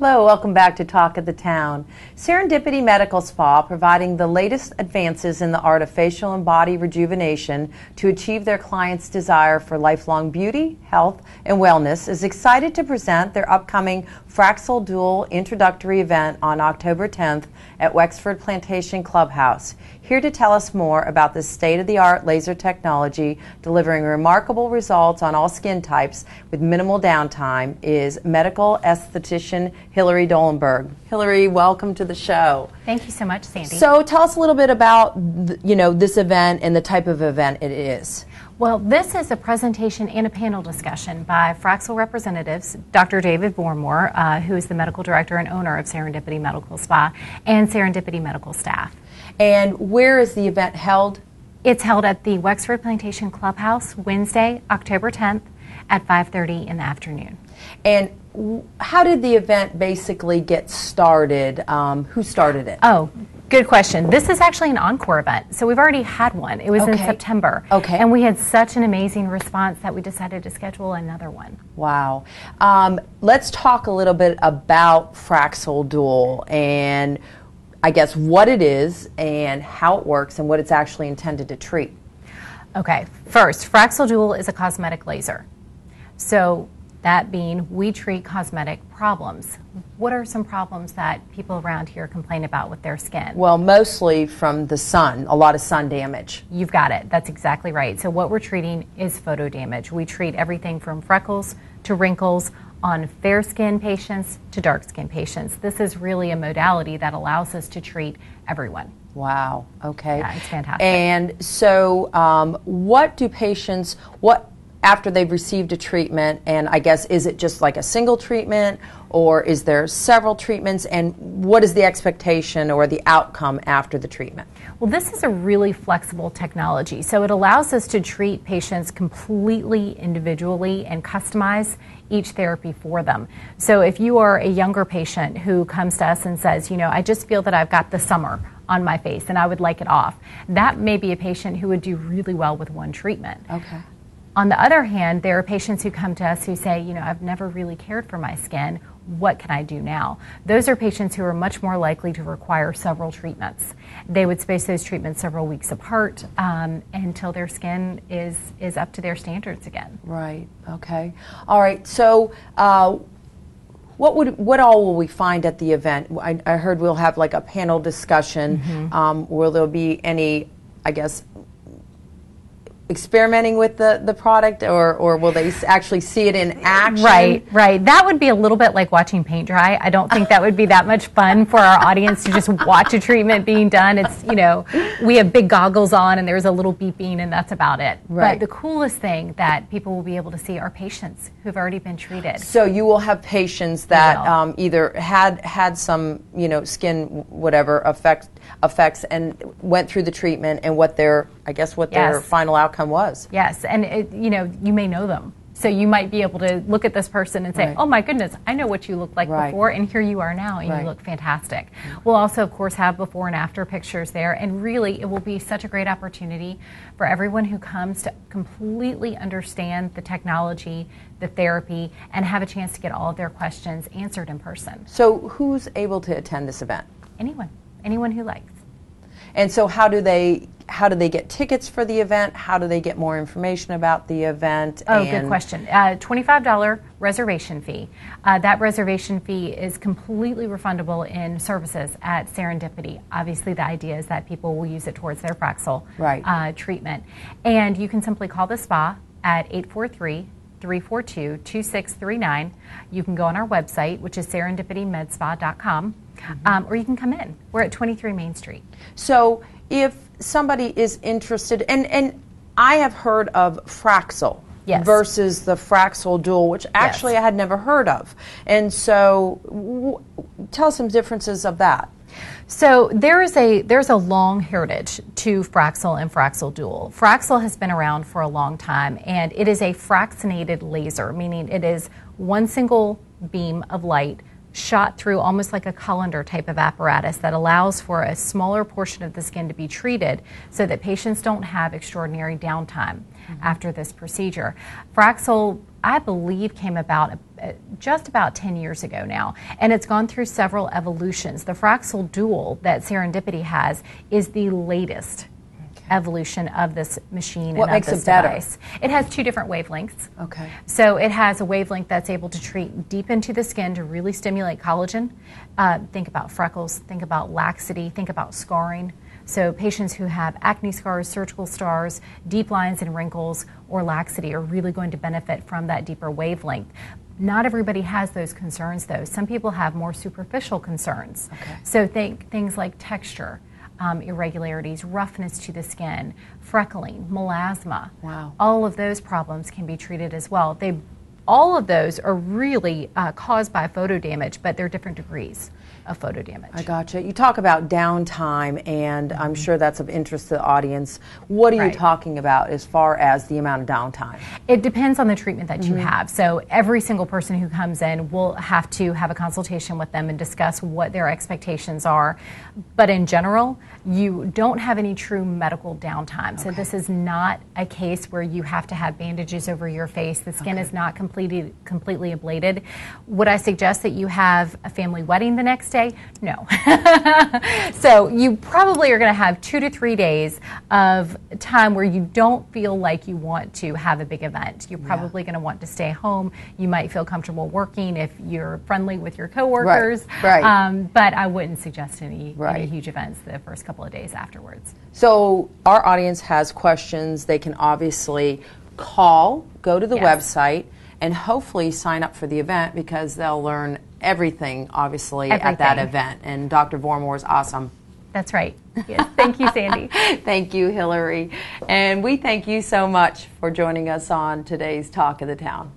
Hello, welcome back to Talk of the Town. Serendipity Medical Spa, providing the latest advances in the art of facial and body rejuvenation to achieve their clients' desire for lifelong beauty, health, and wellness, is excited to present their upcoming Fraxel Dual introductory event on October 10th at Wexford Plantation Clubhouse. Here to tell us more about this state-of-the-art laser technology delivering remarkable results on all skin types with minimal downtime is medical esthetician Hillary Dolenberg. Hillary, welcome to the show. Thank you so much, Sandy. So tell us a little bit about this event and the type of event it is. Well, this is a presentation and a panel discussion by Fraxel representatives, Dr. David Bormore, who is the medical director and owner of Serendipity Medical Spa, and Serendipity medical staff. And where is the event held? It's held at the Wexford Plantation Clubhouse, Wednesday, October 10th at 5:30 in the afternoon. And how did the event basically get started? Who started it? Oh, good question. This is actually an encore event. So we've already had one. It was in September. Okay. And we had such an amazing response that we decided to schedule another one. Wow. Let's talk a little bit about Fraxel Dual and I guess what it is and how it works and what it's actually intended to treat. Okay. First, Fraxel Dual is a cosmetic laser. So that being, we treat cosmetic problems. What are some problems that people around here complain about with their skin? Well, mostly from the sun, a lot of sun damage. You've got it. That's exactly right. So what we're treating is photo damage. We treat everything from freckles to wrinkles on fair skin patients to dark skin patients. This is really a modality that allows us to treat everyone. Wow. Okay. Yeah, it's fantastic. And so what do patients, after they've received a treatment, and I guess is it just like a single treatment or is there several treatments, and what is the expectation or the outcome after the treatment? Well, this is a really flexible technology, so it allows us to treat patients completely individually and customize each therapy for them. So if you are a younger patient who comes to us and says, I just feel that I've got the summer on my face and I would like it off, that may be a patient who would do really well with one treatment. Okay. On the other hand, there are patients who come to us who say, I've never really cared for my skin. What can I do now? Those are patients who are much more likely to require several treatments. They would space those treatments several weeks apart until their skin is up to their standards again. Right. Okay. All right. So what all will we find at the event? I heard we'll have like a panel discussion. Mm-hmm. Will there be any, I guess, experimenting with the product, or will they actually see it in action? Right. That would be a little bit like watching paint dry. I don't think that would be that much fun for our audience to just watch a treatment being done. It's, we have big goggles on and there's a little beeping and that's about it. Right. But the coolest thing that people will be able to see are patients who've already been treated. So you will have patients that either had some, skin whatever effects and went through the treatment and what their final outcome was. Yes, and you may know them. So you might be able to look at this person and say, right. Oh my goodness, I know what you looked like right. before, and here you are now, and right. you look fantastic. We'll also, of course, have before and after pictures there, and really it will be such a great opportunity for everyone who comes to completely understand the technology, the therapy, and have a chance to get all of their questions answered in person. So who's able to attend this event? Anyone who likes. And so how do they get tickets for the event? How do they get more information about the event? Oh, good question. $25 reservation fee. That reservation fee is completely refundable in services at Serendipity. Obviously, the idea is that people will use it towards their Fraxel treatment. And you can simply call the spa at 843-342-2639. You can go on our website, which is serendipitymedspa.com, or you can come in. We're at 23 Main Street. So if somebody is interested, and I have heard of Fraxel versus the Fraxel Dual, which actually I had never heard of. And so tell us some differences of that. So there's a long heritage to Fraxel and Fraxel Dual. Fraxel has been around for a long time, and it is a fractionated laser, meaning it is one single beam of light shot through almost like a colander type of apparatus that allows for a smaller portion of the skin to be treated so that patients don't have extraordinary downtime after this procedure. Fraxel, I believe, came about just about 10 years ago now, and it's gone through several evolutions. The Fraxel Dual that Serendipity has is the latest evolution of this machine what and makes of this it better? device. It has 2 different wavelengths. Okay. So it has a wavelength that's able to treat deep into the skin to really stimulate collagen. Think about freckles, think about laxity, think about scarring. So patients who have acne scars, surgical scars, deep lines and wrinkles, or laxity are really going to benefit from that deeper wavelength. Not everybody has those concerns, though. Some people have more superficial concerns. Okay. So think things like texture, irregularities, roughness to the skin, freckling, melasma. Wow. All of those problems can be treated as well. All of those are really caused by photo damage, but they're different degrees of photo damage. I gotcha. You talk about downtime, and I'm sure that's of interest to the audience. What are you Right. talking about as far as the amount of downtime? It depends on the treatment that you have. So every single person who comes in will have to have a consultation with them and discuss what their expectations are. But in general, you don't have any true medical downtime. So this is not a case where you have to have bandages over your face. The skin is not completely ablated. Would I suggest that you have a family wedding the next day? No. So you probably are going to have 2 to 3 days of time where you don't feel like you want to have a big event. You're probably going to want to stay home. You might feel comfortable working if you're friendly with your coworkers. Right. But I wouldn't suggest any Right. huge events the first couple of days afterwards. So our audience has questions. They can obviously call, go to the Yes. website, and hopefully sign up for the event because they'll learn everything, obviously, at that Everything. event. And Dr. Vormore is awesome. That's right. Yes. Thank you, Sandy. Thank you, Hillary. And we thank you so much for joining us on today's Talk of the Town.